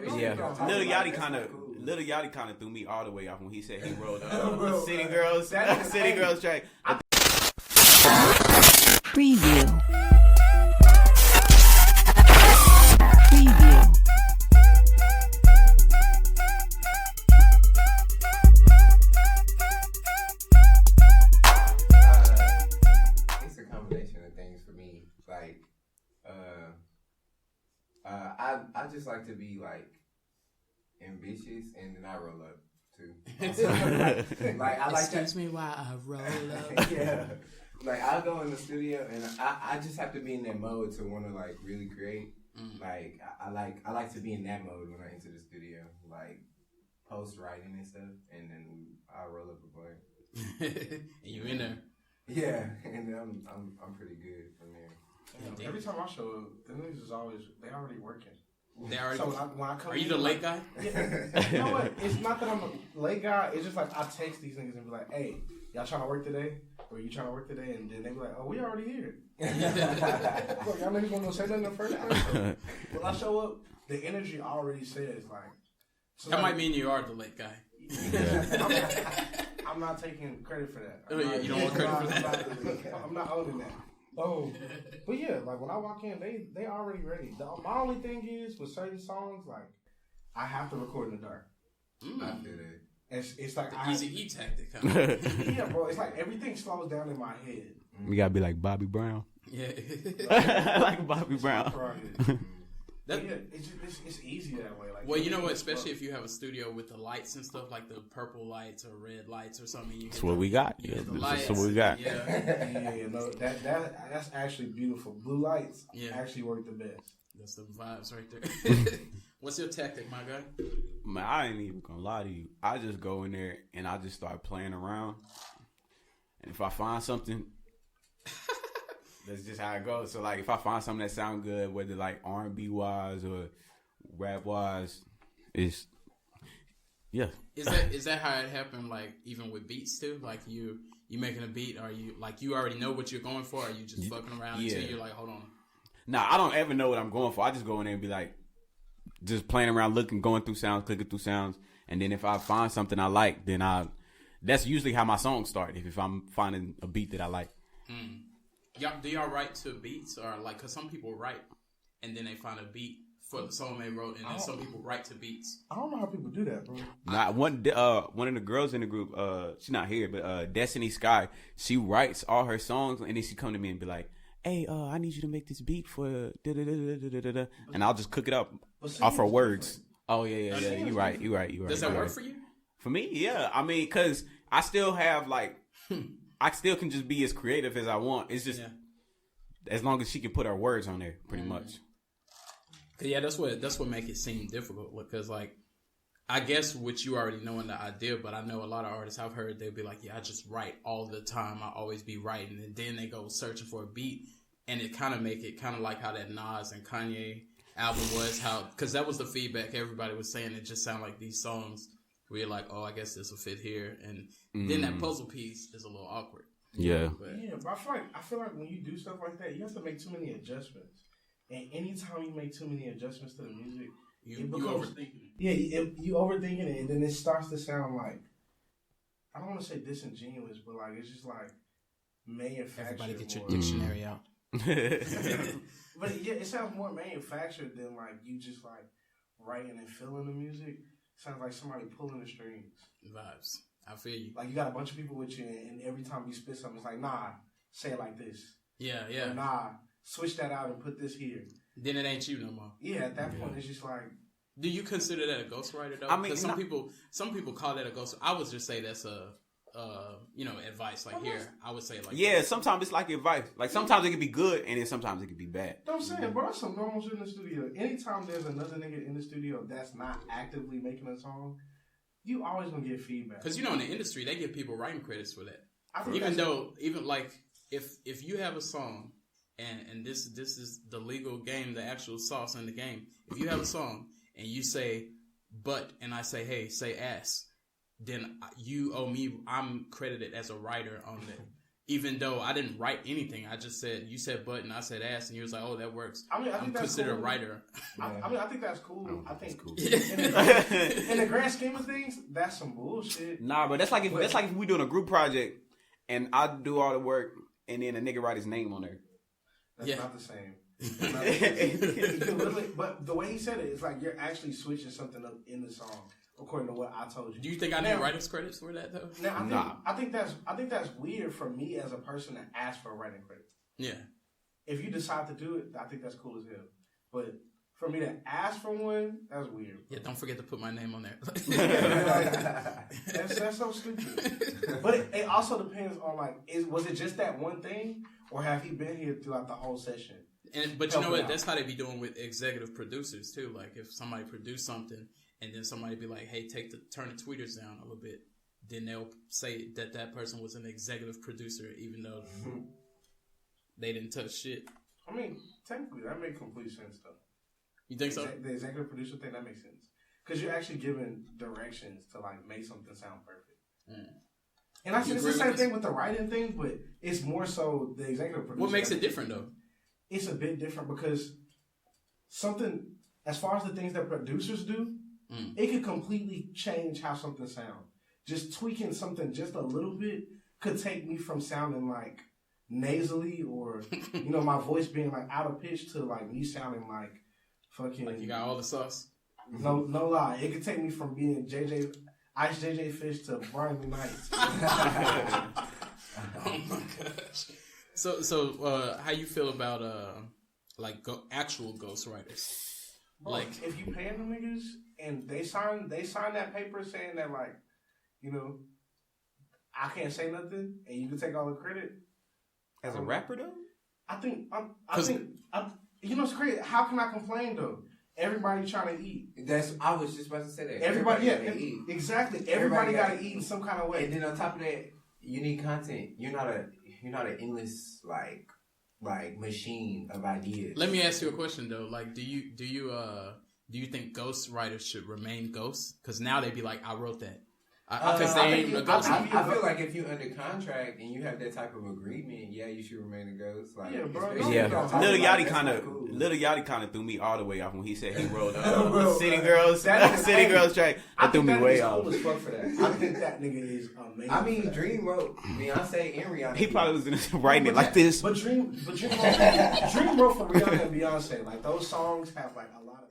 Yeah, Lil Yachty kind of threw me all the way off when he said he rolled up City Girls track. Preview. It's a combination of things for me. Like, I just like to be like ambitious, and then I roll up too. Like I like Excuse me while I roll up. Yeah. Like I'll go in the studio and I just have to be in that mode to want to like really create. Like I like to be in that mode when I enter the studio, like post writing and stuff, and then I'll roll up a blunt. And you in there. Yeah, and then I'm pretty good from there. Yeah, every time I show up, the niggas is always they already working. They already. So when I come are you the late guy? Yeah. You know what? It's not that I'm a late guy. It's just like I text these niggas and be like, "Hey, y'all trying to work today? Or you trying to work today?" And then they be like, "Oh, we already here." Look, y'all niggas gonna say nothing the first time. When I show up, the energy already says like. So That like, might mean you are the late guy. I'm not taking credit for that. You don't want credit for that. I'm not owning that. But yeah, like when I walk in, they already ready. My only thing is with certain songs, like I have to record in the dark. I feel that. It's like the easy E tactic. Huh? Yeah, bro. It's like everything slows down in my head. We gotta be like Bobby Brown. Yeah. Like Bobby Brown. Yeah, it's easy that way. Like, well, you know what? Especially if you have a studio with the lights and stuff, like the purple lights or red lights or something. That's what we got. Yeah, that's what we got. Yeah, no, that's actually beautiful. Blue lights actually work the best. That's the vibes right there. What's your tactic, my guy? Man, I ain't even gonna lie to you. I just go in there and I just start playing around. And if I find something, that's just how it goes. So like, if I find something that sound good, whether like R&B wise or rap wise, is Is that how it happened? Like even with beats too. Like you making a beat, are you like you already know what you're going for? Or are you just fucking around until you're like, hold on? Nah, I don't ever know what I'm going for. I just go in there and be like, just playing around, looking, going through sounds, clicking through sounds, and then if I find something I like, then that's usually how my songs start. If I'm finding a beat that I like. Do y'all write to beats or like? Cause some people write and then they find a beat for the song they wrote, and then some people write to beats. I don't know how people do that, bro. Nah, one of the girls in the group, she's not here, but Destiny Sky, she writes all her songs, and then she come to me and be like, "Hey, I need you to make this beat for da-da-da-da-da-da-da," and I'll just cook it up off her words. Oh yeah. You right. Does that work for you? For me, yeah. I mean, cause I still have like, I still can just be as creative as I want. It's just as long as she can put her words on there, pretty much. Yeah, that's what make it seem difficult, because like I guess what you already know in the idea, but I know a lot of artists I've heard they'll be like, yeah, I just write all the time. I always be writing, and then they go searching for a beat, and it kind of make it kind of like how that Nas and Kanye album was, because that was the feedback everybody was saying. It just sounded like these songs where you're like, oh, I guess this will fit here, and then that puzzle piece is a little awkward. Yeah, but I feel like when you do stuff like that, you have to make too many adjustments. And anytime you make too many adjustments to the music, you overthinking it. Yeah, you overthinking it, and then it starts to sound like, I don't want to say disingenuous, but like it's just like manufactured. Everybody get your dictionary out. But yeah, it sounds more manufactured than like you just like writing and feeling the music. It sounds like somebody pulling the strings. Vibes. I feel you. Like you got a bunch of people with you, and every time you spit something, it's like, nah, say it like this. Yeah. Or, nah, switch that out and put this here. Then it ain't you no more. Yeah, at that point, it's just like. Do you consider that a ghostwriter though? I mean, some people call that a ghost. I would just say that's a advice. Like here, I would say like sometimes it's like advice. Like sometimes it can be good, and then sometimes it can be bad. Don't say it, bro. That's some normal shit in the studio. Anytime there's another nigga in the studio that's not actively making a song, you always gonna get feedback. Because in the industry, they give people writing credits for that. Even like if you have a song, and this is the legal game, the actual sauce in the game. If you have a song and you say "but" and I say "hey, say ass," then you owe me. I'm credited as a writer on that. Even though I didn't write anything, I just said, you said butt and I said ass, and you was like, oh, that works. I mean, I think I'm that's considered cool. a writer. I think that's cool. I think that's cool. In the grand scheme of things, that's some bullshit. Nah, but that's like if we doing a group project and I do all the work and then a nigga write his name on there. That's not the same. You can literally, but the way he said it, it's like you're actually switching something up in the song, according to what I told you. Do you think I need writer's credits for that though? Now, I think that's weird for me as a person to ask for a writing credit. Yeah. If you decide to do it, I think that's cool as hell. But for me to ask for one, that's weird. Yeah, don't forget to put my name on there. That's so stupid. But it also depends on was it just that one thing, or have he been here throughout the whole session? But you know what? That's how they be doing with executive producers too. Like if somebody produce something and then somebody be like, "Hey, turn the tweeters down a little bit," then they'll say that person was an executive producer, even though they didn't touch shit. I mean, technically, that makes complete sense though. You think so? The executive producer thing, that makes sense because you're actually giving directions to make something sound perfect. And I think it's the same thing with the writing thing, but it's more so the executive producer. What makes it different though? It's a bit different because something, as far as the things that producers do, it could completely change how something sounds. Just tweaking something just a little bit could take me from sounding nasally or, my voice being out of pitch to me sounding fucking. Like you got all the sauce? No lie. It could take me from being Ice JJ Fish to Brian McKnight. Oh my gosh. So how you feel about actual ghostwriters? Bro, if you paying them niggas and they sign that paper saying that I can't say nothing and you can take all the credit. As a rapper though? I think it's crazy. How can I complain though? Everybody trying to eat. I was just about to say that. Everybody eat. Exactly. Everybody got to eat in some kind of way. And then on top of that, you need content. You're not an endless machine of ideas. Let me ask you a question though. Do you think ghost writers should remain ghosts? Because now they be like, I wrote that. Because they ain't a ghost. I feel like if you're under contract and you have that type of agreement, yeah, you should remain a ghost. Yeah, bro. Lil Yachty kind of threw me all the way off when he said he wrote City Girls track. That threw me way off. Cool as fuck for that. I think that nigga is amazing. I mean, Dream wrote Beyonce and Rihanna. He probably was writing it like this. But Dream wrote for Rihanna and Beyonce. Those songs have a lot of.